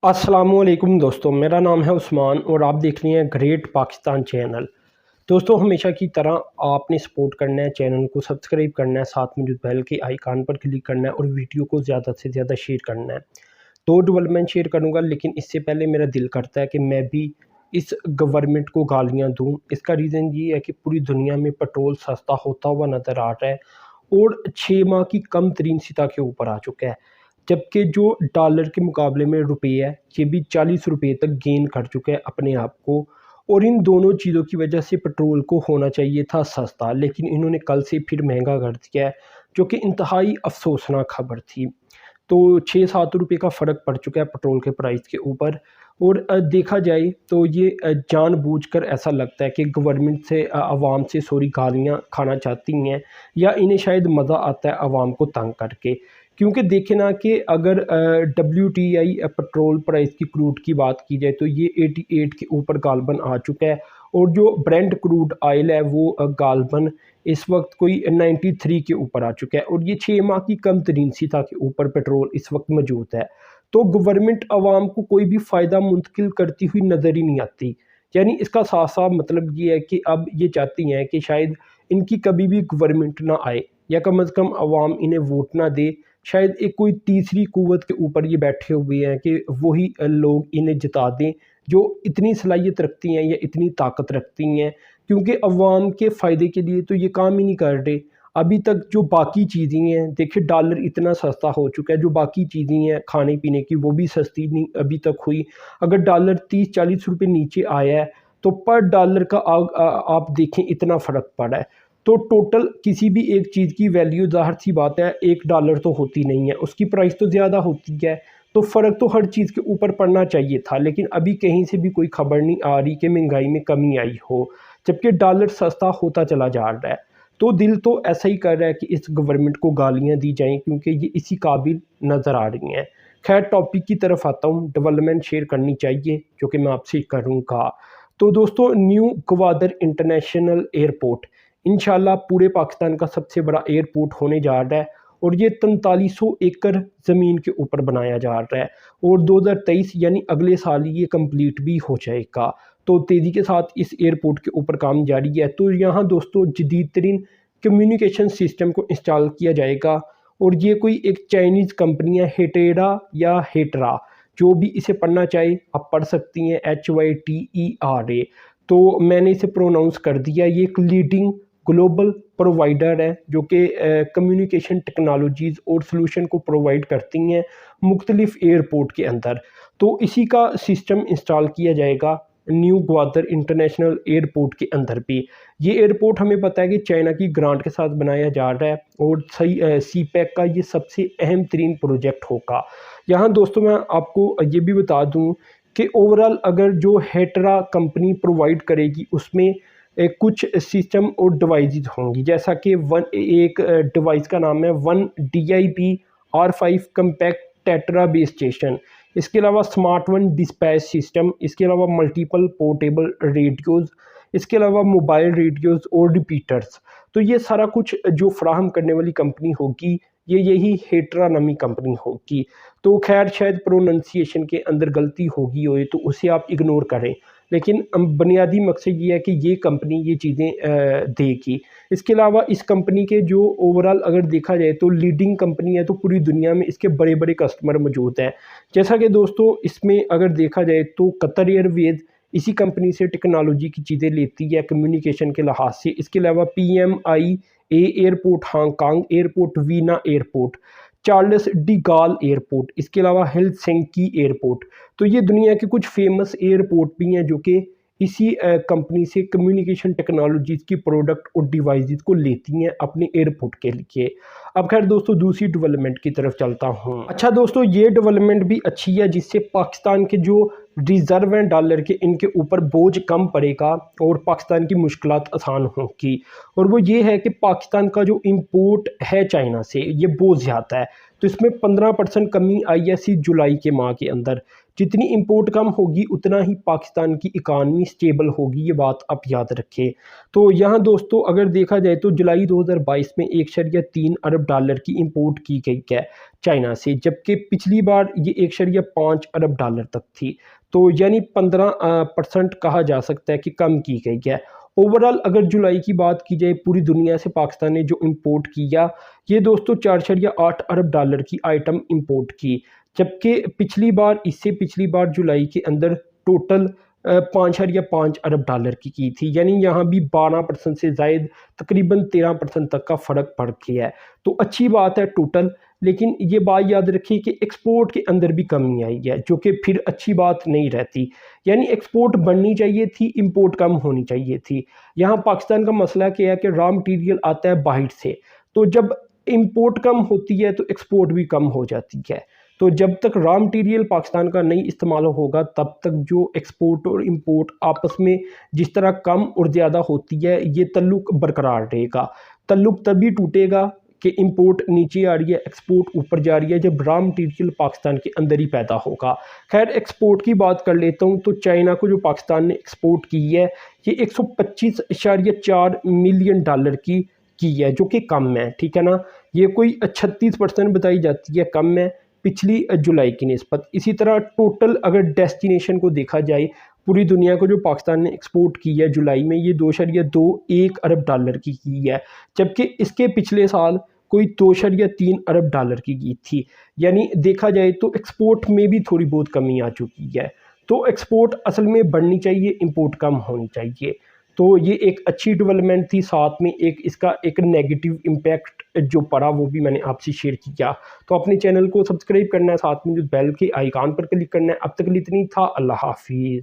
अस्सलामुअलैकुम दोस्तों, मेरा नाम है उस्मान और आप देख रहे हैं ग्रेट पाकिस्तान चैनल। दोस्तों, हमेशा की तरह आपने सपोर्ट करना है, चैनल को सब्सक्राइब करना है, साथ में जो बेल के आइकन पर क्लिक करना है और वीडियो को ज़्यादा से ज़्यादा शेयर करना है। तो डेवलपमेंट शेयर करूँगा, लेकिन इससे पहले मेरा दिल करता है कि मैं भी इस गवर्नमेंट को गालियाँ दूँ। इसका रीज़न ये है कि पूरी दुनिया में पेट्रोल सस्ता होता हुआ नज़र आ रहा है और 6 माह की कम तरीन सतह के ऊपर आ चुका है। जबकि जो डॉलर के मुकाबले में रुपये है, ये भी 40 रुपये तक गेन कर चुका है अपने आप को। और इन दोनों चीज़ों की वजह से पेट्रोल को होना चाहिए था सस्ता, लेकिन इन्होंने कल से फिर महंगा कर दिया है, जो कि इंतहाई अफसोसनाक खबर थी। तो 6-7 रुपये का फ़र्क पड़ चुका है पेट्रोल के प्राइस के ऊपर। और देखा जाए तो ये जानबूझकर ऐसा लगता है कि गवर्नमेंट से आवाम से गालियाँ खाना चाहती हैं, या इन्हें शायद मज़ा आता है आवाम को तंग करके। क्योंकि देखें ना कि अगर WTI पेट्रोल प्राइस की क्रूड की बात की जाए तो ये 88 के ऊपर गालबन आ चुका है, और जो ब्रेंट क्रूड ऑयल है वो गालबन इस वक्त कोई 93 के ऊपर आ चुका है, और ये 6 माह की कम तरीन सतह के ऊपर पेट्रोल इस वक्त मौजूद है। तो गवर्नमेंट आवाम को कोई भी फ़ायदा मुंतकिल करती हुई नज़र ही नहीं आती। यानी इसका साफ साफ मतलब ये है कि अब ये चाहती हैं कि शायद इनकी कभी भी गवर्नमेंट ना आए, या कम अज़ कम आवाम इन्हें वोट ना दे। शायद एक कोई तीसरी कुव्वत के ऊपर ये बैठे हुए हैं कि वही लोग इन्हें जिता दें, जो इतनी सलाहियत रखती हैं या इतनी ताकत रखती हैं। क्योंकि अवाम के फ़ायदे के लिए तो ये काम ही नहीं कर रहे। अभी तक जो बाकी चीज़ें हैं, देखिए डॉलर इतना सस्ता हो चुका है, जो बाकी चीज़ें हैं खाने पीने की वो भी सस्ती नहीं अभी तक हुई। अगर डॉलर 30-40 रुपये नीचे आया है तो पर डॉलर का आप देखें इतना फ़र्क पड़ा है। तो टोटल किसी भी एक चीज़ की वैल्यू ज़ाहिर सी बात है $1 तो होती नहीं है, उसकी प्राइस तो ज़्यादा होती है। तो फ़र्क तो हर चीज़ के ऊपर पड़ना चाहिए था, लेकिन अभी कहीं से भी कोई खबर नहीं आ रही कि महंगाई में कमी आई हो, जबकि डॉलर सस्ता होता चला जा रहा है। तो दिल तो ऐसा ही कर रहा है कि इस गवर्नमेंट को गालियाँ दी जाएँ, क्योंकि ये इसी काबिल नज़र आ रही हैं। खैर, टॉपिक की तरफ आता हूँ। डेवलपमेंट शेयर करनी चाहिए जो कि मैं आपसे करूँगा। तो दोस्तों, न्यू गवादर इंटरनेशनल एयरपोर्ट इंशाल्लाह पूरे पाकिस्तान का सबसे बड़ा एयरपोर्ट होने जा रहा है, और ये 4300 एकड़ ज़मीन के ऊपर बनाया जा रहा है, और 2023 यानी अगले साल ही ये कंप्लीट भी हो जाएगा। तो तेज़ी के साथ इस एयरपोर्ट के ऊपर काम जारी है। तो यहाँ दोस्तों जदीद तरीन कम्युनिकेशन सिस्टम को इंस्टॉल किया जाएगा, और ये कोई एक चाइनीज़ कंपनी है, हेटेरा या हेटरा, जो भी इसे पढ़ना चाहे आप पढ़ सकती हैं, HYTERA। तो मैंने इसे प्रोनाउंस कर दिया। ये एक लीडिंग ग्लोबल प्रोवाइडर है जो कि कम्युनिकेशन टेक्नोलॉजीज़ और सॉल्यूशन को प्रोवाइड करती हैं मुख्तलिफ एयरपोर्ट के अंदर। तो इसी का सिस्टम इंस्टॉल किया जाएगा न्यू ग्वादर इंटरनेशनल एयरपोर्ट के अंदर भी। ये एयरपोर्ट हमें पता है कि चाइना की ग्रांट के साथ बनाया जा रहा है, और सही CPEC का ये सबसे अहम तरीन प्रोजेक्ट होगा। यहाँ दोस्तों मैं आपको ये भी बता दूँ कि ओवरऑल अगर जो हेटरा कंपनी प्रोवाइड करेगी उसमें कुछ सिस्टम और डिवाइसेस होंगी, जैसा कि एक डिवाइस का नाम है 1DIP-R5 compact tetra base station. इसके अलावा स्मार्ट वन डिस्पैच सिस्टम, इसके अलावा मल्टीपल पोर्टेबल रेडियोज़, इसके अलावा मोबाइल रेडियोज़ और रिपीटर्स। तो ये सारा कुछ जो फ्राहम करने वाली कंपनी होगी, ये यही हेटरा नामी कंपनी होगी। तो खैर, शायद प्रोनंसिएशन के अंदर गलती होगी हो तो उसे आप इग्नोर करें, लेकिन बुनियादी मकसद ये है कि ये कंपनी ये चीज़ें देगी। इसके अलावा इस कंपनी के जो ओवरऑल अगर देखा जाए तो लीडिंग कंपनी है, तो पूरी दुनिया में इसके बड़े बड़े कस्टमर मौजूद हैं। जैसा कि दोस्तों इसमें अगर देखा जाए तो कतर एयरवेज़ इसी कंपनी से टेक्नोलॉजी की चीज़ें लेती है कम्युनिकेशन के लिहाज से। इसके अलावा PMIA airport, Hong Kong airport, Veena airport, Charles de Gaulle airport, इसके अलावा हेलसिंकी एयरपोर्ट। तो ये दुनिया के कुछ फेमस एयरपोर्ट भी हैं जो कि इसी कंपनी से कम्युनिकेशन टेक्नोलॉजीज़ की प्रोडक्ट और डिवाइसेस को लेती हैं अपने एयरपोर्ट के लिए। अब खैर दोस्तों, दूसरी डेवलपमेंट की तरफ चलता हूँ। अच्छा दोस्तों, ये डेवलपमेंट भी अच्छी है, जिससे पाकिस्तान के जो रिज़र्व हैं डॉलर के, इनके ऊपर बोझ कम पड़ेगा और पाकिस्तान की मुश्किलात आसान होंगी। और वो ये है कि पाकिस्तान का जो इम्पोर्ट है चाइना से, ये बहुत ज़्यादा है। तो इसमें 15% कमी आई है सिर्फ जुलाई के माह के अंदर। जितनी इंपोर्ट कम होगी उतना ही पाकिस्तान की इकानमी स्टेबल होगी, ये बात आप याद रखें। तो यहाँ दोस्तों अगर देखा जाए तो जुलाई 2022 में 1.3 अरब डॉलर की इंपोर्ट की गई है चाइना से, जबकि पिछली बार ये 1.5 अरब डॉलर तक थी। तो यानी 15% कहा जा सकता है कि कम की गई है। ओवरऑल अगर जुलाई की बात की जाए पूरी दुनिया से पाकिस्तान ने जो इंपोर्ट किया, ये दोस्तों 4.8 अरब डॉलर की आइटम इंपोर्ट की, जबकि इससे पिछली बार जुलाई के अंदर टोटल 5.5 अरब डॉलर की थी। यानी यहाँ भी 12% से ज़ायद तकरीबन 13% तक का फ़र्क पड़ गया है। तो अच्छी बात है टोटल, लेकिन ये बात याद रखिए कि एक्सपोर्ट के अंदर भी कमी आई है, जो कि फिर अच्छी बात नहीं रहती। यानी एक्सपोर्ट बढ़नी चाहिए थी, इंपोर्ट कम होनी चाहिए थी। यहाँ पाकिस्तान का मसला क्या है कि रॉ मटेरियल आता है बाहर से, तो जब इंपोर्ट कम होती है तो एक्सपोर्ट भी कम हो जाती है। तो जब तक रॉ मटेरियल पाकिस्तान का नहीं इस्तेमाल होगा तब तक जो एक्सपोर्ट और इंपोर्ट आपस में जिस तरह कम और ज़्यादा होती है, ये तल्लुक बरकरार रहेगा। तल्लुक तभी टूटेगा कि इंपोर्ट नीचे आ रही है, एक्सपोर्ट ऊपर जा रही है, जब रॉ मटेरियल पाकिस्तान के अंदर ही पैदा होगा। खैर एक्सपोर्ट की बात कर लेता हूँ, तो चाइना को जो पाकिस्तान ने एक्सपोर्ट की है ये 125.4 मिलियन डॉलर की है, जो कि कम है, ठीक है ना। ये कोई 36% बताई जाती है, कम है पिछली जुलाई की निस्बत। इसी तरह टोटल अगर डेस्टिनेशन को देखा जाए पूरी दुनिया को जो पाकिस्तान ने एक्सपोर्ट की है जुलाई में, ये 2.21 अरब डॉलर की है, जबकि इसके पिछले साल कोई 2.3 अरब डॉलर की थी। यानी देखा जाए तो एक्सपोर्ट में भी थोड़ी बहुत कमी आ चुकी है। तो एक्सपोर्ट असल में बढ़नी चाहिए, इंपोर्ट कम होनी चाहिए। तो ये एक अच्छी डेवलपमेंट थी, साथ में इसका एक नेगेटिव इम्पैक्ट जो पड़ा वो भी मैंने आपसे शेयर किया। तो अपने चैनल को सब्सक्राइब करना है, साथ में जो बेल के आइकॉन पर क्लिक करना है। अब तक के लिए इतना ही था। अल्लाह हाफिज़।